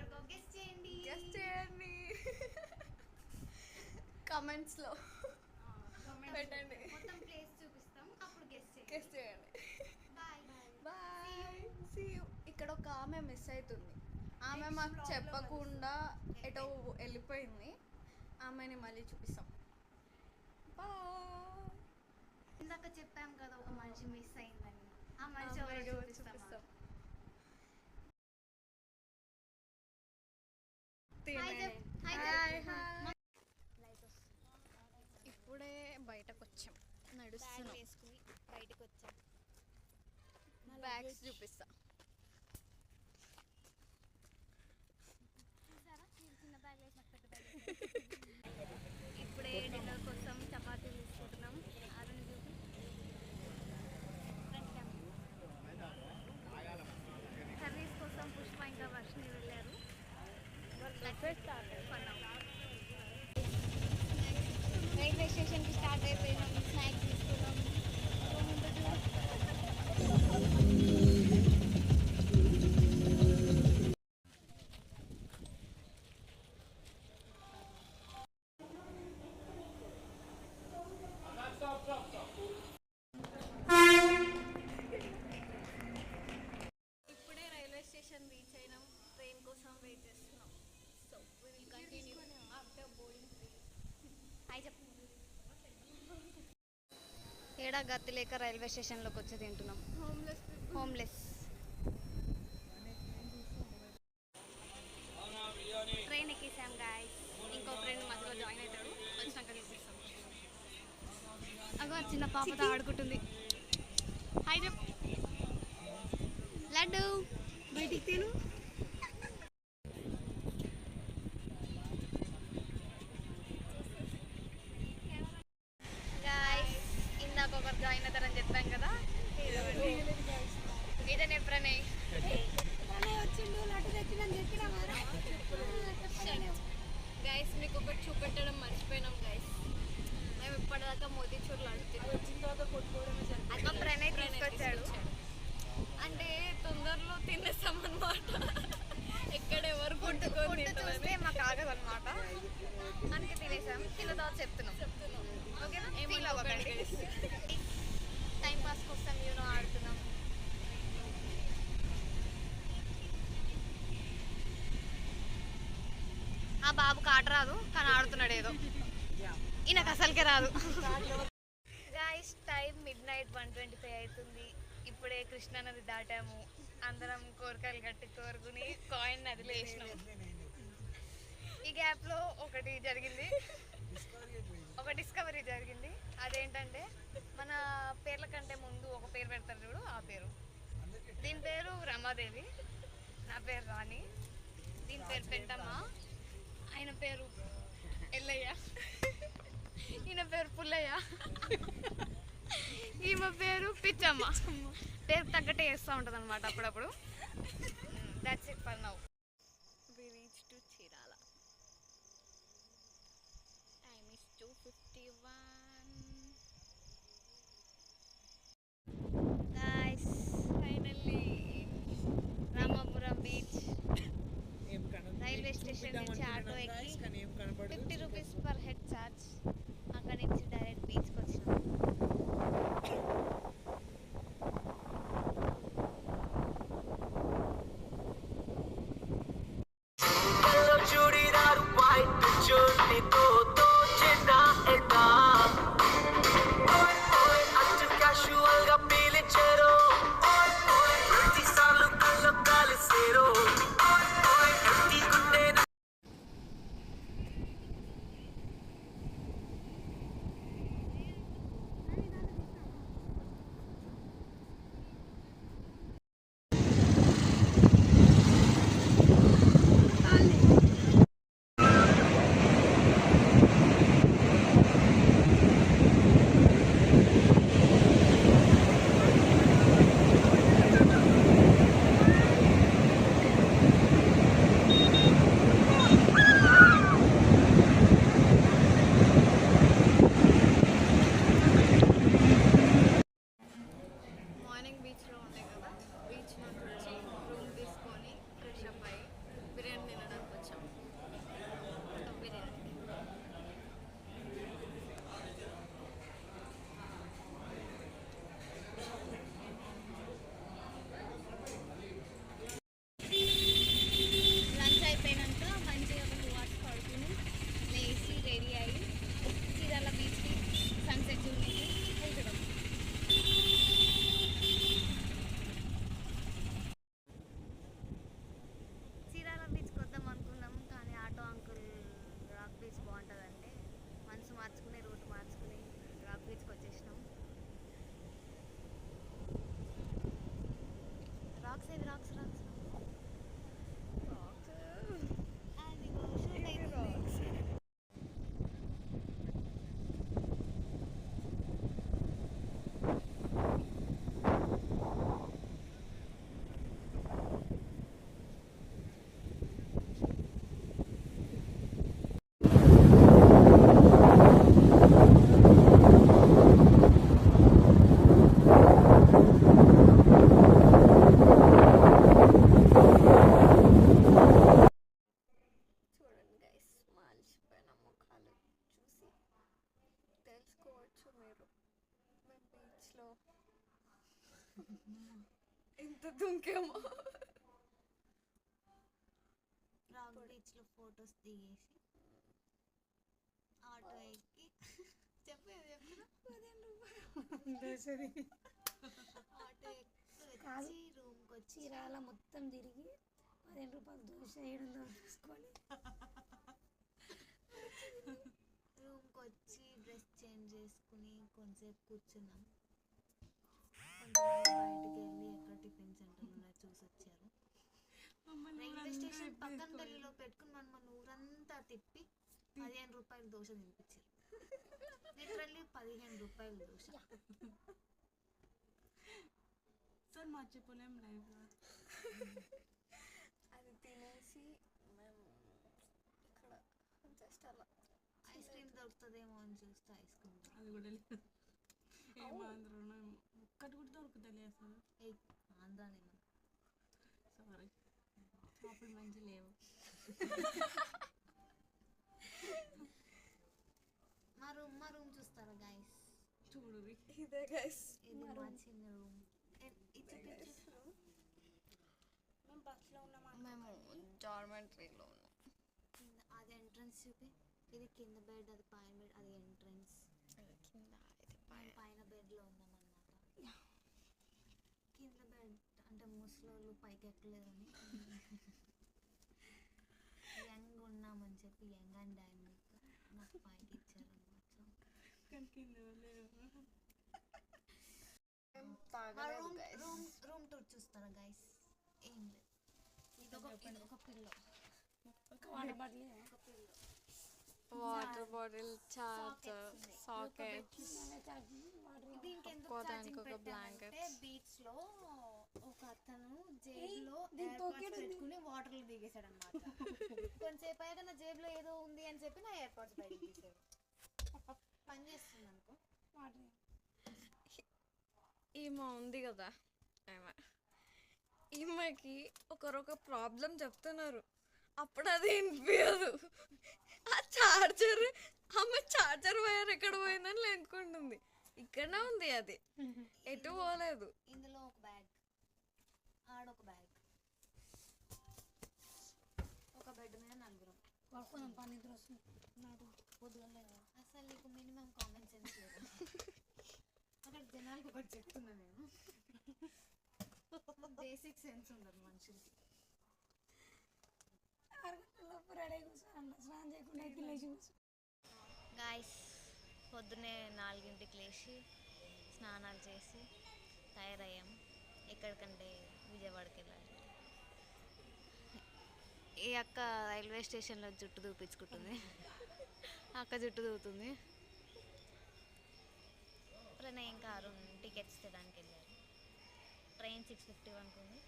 మాట్లాడుకో గెస్ట్ చేయండి కామెంట్స్ లో పెట్టండి. మొత్తం ప్లేస్ చూపిస్తాం అప్పుడు గెస్ట్ గెస్ట్ చేయండి. Bye bye see you. ఇక్కడ ఒక ఆమె మిస్ అవుతుంది. ఆమె మాకు చెప్పకుండా ఎటో వెళ్ళిపోయింది. ఆమెని మళ్ళీ చూపిస్తాం. బాయ్. ఇందాక చెప్పాం కదా ఒక మనిషి మిస్ అయిందని. ఆ మనిషి ఎవరో చూపిస్తాం. ఇప్పుడే బయటకు వచ్చాం, నడుస్తున్నాం. వేసుకుని బయటకు వచ్చాం. బ్యాగ్స్ చూపిస్తా. చిన్న బ్యాగ్ వేసి పెద్ద బ్యాగ్. ఇప్పుడే డిన్నర్ కోసం చపాతీలు తీసుకుంటున్నాం. ఆరుని చూపి కర్రీస్ కోసం పుష్ప ఇంకా వర్షిని వెళ్ళారు. రైల్వే స్టేషన్కి స్టార్ట్ అయిపోయినాం. స్నాక్స్ తీసుకున్నాం. ఇప్పుడే రైల్వే స్టేషన్ రీచ్ అయినాం. ట్రైన్ కోసం వెయిట్ చేస్తున్నాం. So we will continue after boarding. ఏడా గతి లేక రైల్వే స్టేషన్లోకి వచ్చి తింటున్నాం. హోమ్లెస్. ట్రైన్ ఎక్కేసాం గాయస్. ఇంకో ఫ్రెండ్ మధ్యలో జాయిన్ అవుతాడు. వచ్చినాక చూపిస్తాం. అగో చిన్న పాపతో ఆడుకుంటుంది. హాయ్ చెప్. లడ్డు బయటికి తిను. ఇందాక ఒకరు జాయిన్ అవుతారని చెప్పాం కదా. ఇదే ప్రణయ్. గైస్ మీకు ఒకటి చూపెట్టడం మర్చిపోయినాం గైస్. మేము ఇప్పటిదాకా మోతీచూర్లు అక్క ప్రణయ్ తీసుకొచ్చాడు. అంటే తొందరలో తినేస్తాం అనమాట. ఎక్కడ ఎవరు కొట్టుకొని చూస్తే మాకు ఆగదు అనమాట. అందుకే తినేసాం. తిన్న తర్వాత చెప్తున్నాం. ఓకేనా? ఫీల్ అవ్వకండి. టైం పాస్ కోసం యూనో ఆడుతున్నాం. ఆ బాబుకి ఆట రాదు కానీ ఆడుతున్నాడు ఏదో. ఈయనకు అసలుకే రాదు. గాయస్ టైం midnight 1:25 అవుతుంది. ఇప్పుడే కృష్ణానది దాటాము. అందరం కోరికలు గట్టి కోరుకుని కాయిన్ నదిలో వేసినాం. ఈ గ్యాప్లో ఒకటి జరిగింది, ఒక డిస్కవరీ జరిగింది. అదేంటంటే మన పేర్ల కంటే ముందు ఒక పేరు పెడతారు చూడు, ఆ పేరు. దీని పేరు రమాదేవి, నా పేరు రాణి. దీని పేరు పెంటమ్మ, ఆయన పేరు ఎల్లయ్య, ఈయన పేరు పుల్లయ్య, ఈమె పేరు పిచ్చమ్మ. పేరు తగ్గట్టే వేస్తూ ఉంటుంది అనమాట అప్పుడప్పుడు. That's it for now. We reach to Chirala. Time is 2:51. Guys finally Ramapuram beach. Railway station నుంచి ఆటో ఎక్కి 50 రూపీస్ పర్ హెడ్ ఛార్జ్. అక్కడి నుంచి డైరెక్ట్ బీచ్కి వచ్చినాం. ఇవి రాక్స్ అదిగో షూట్ అవుతుంది. చూడండి గైస్, మాలిసిపోయిన ముఖాలు చూసి తెలుసుకోవచ్చు మీరు. మేము బీచ్లో ఇంత దుంకేమో. రాక్ బీచ్లో ఫొటోస్ దిగేసి ఆటో ఎక్కి చెప్పేది ఆటో ఎక్కి వచ్చి రూమ్కి వచ్చి చీరాల మొత్తం తిరిగి 15 రూపాయలు దోశ 700 తీసుకొని రూమ్కి వచ్చి డ్రెస్ చేంజ్ చేసుకుని కొంచెంసేపు కూర్చున్నాం. కొంతమంది బయటికి వెళ్ళి ఎక్కడ టిఫిన్ సెంటర్లు ఉన్నాయి చూసి వచ్చారు. రైల్వే స్టేషన్ పక్కన గల్లీలో పెట్టుకుని మన ఊరంతా తిప్పి 15 రూపాయలు దోశ తినిపించారు. లిటరల్లీ 15 రూపాయలు దోశ. సార్ మర్చిపోలేం లైఫ్లో. అది తినేసి మేము ఇక్కడ జస్ట్ అలా ఐస్ క్రీమ్ దొరుకుతుందేమో అని చూస్తే ఐస్ క్రీమ్ అది కూడా లేదు. ఏం ఆంధ్రలో ఒక్కటి కూడా దొరుకుతలే అసలు. ఆంధ్రానేమో. సారీ, అప్పుడు మంచి లేవు. మా రూమ్ చూస్తారా గైస్? చూడు ఇదే గైస్. ఇది మా చిన్న రూమ్. మేము బస్లో ఉన్నాం. మేము డార్మెంటరీలో ఉన్నాం. అది ఎంట్రన్స్ చూపి. ఇది కింద బెడ్, అది పైన బెడ్, అది ఎంట్రన్స్. పైన బెడ్లో ఉన్నాం అన్నమాట. కింద బెడ్ అంటే ముసలోళ్ళు పైకి ఎక్కలేదని యంగ్ ఉన్నామని చెప్పి యంగ్ అండ్ డైనమిక్ నాకు పైకి ఇచ్చారనమాట. కానీ కింద లేవు. రూమ్ టూర్ చూస్తారా గైస్? ఏం లేదు, ఇదొక పిల్లో, ఒక వాటర్ బాటిల్, ఒక pillow, water bottle, charger, socket, దీనికి ఎందుకు ఛార్జింగ్ పెట్టామంటే బీచ్ లో ఒక అతను జేబులో ఎయిర్పాడ్స్ పెట్టుకుని వాటర్ లో దిగేశాడు అనమాట. కొంచెంసేపు అయ్యాక నా జేబులో ఏదో ఉంది అని చెప్పి నా ఎయిర్పాడ్స్ బయటకు తీసాడు. పని చేస్తుంది అనుకో. ఈమె ఉంది కదా, ఈమెకి ఒకరొక ప్రాబ్లం చెప్తున్నారు, అప్పుడు అది వినిపించదు. ఆ చార్జర్, ఆమె చార్జర్ వైర్ ఎక్కడ పోయిందని లేనుకుంటుంది. ఇక్కడనే ఉంది, అది ఎటు పోలేదు. ఇందులో ఒక బ్యాగ్, ఆడొక బ్యాగ్, ఒక బెడ్ మీద నలుగురం పడుకున్నాం. పని నిద్ర వస్తుంది నాకు పొద్దుగల. అసలు నీకు మినిమం కామన్ సెన్స్ లేదు. అక్కడ జనాలకు ఒకటి చెప్తున్నా నేను, బేసిక్ సెన్స్ ఉండదు మనుషులకి. గాయస్, పొద్దున్నే 4ంటికి లేచి స్నానాలు చేసి తయారయ్యాం. ఎక్కడికంటే విజయవాడకి వెళ్ళాలి. ఈ అక్క రైల్వే స్టేషన్లో జుట్టు దూపించుకుంటుంది. అక్క జుట్టు దూవుతుంది. ప్రణయ్ ఇంకా అరుణ్ టికెట్స్ తీయడానికి వెళ్ళారు. ట్రైన్ 6:51 ఉంది.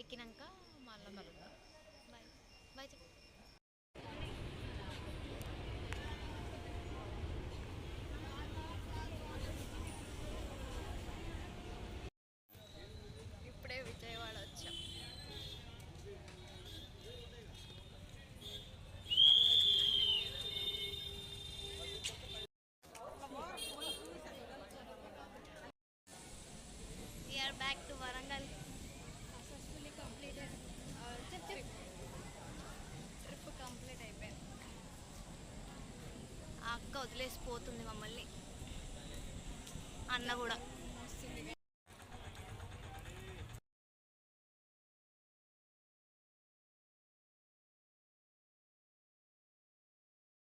ఎక్కినాక మళ్ళీ కలుద్దాం. బాయ్ బాయ్ చెప్పు. ఇప్పుడే విజయవాడ వచ్చాం. We are back to Warangal. Successfully completed. Trip complete అయిపోయింది. ఆ అక్క వదిలేసిపోతుంది మమ్మల్ని, అన్న కూడా.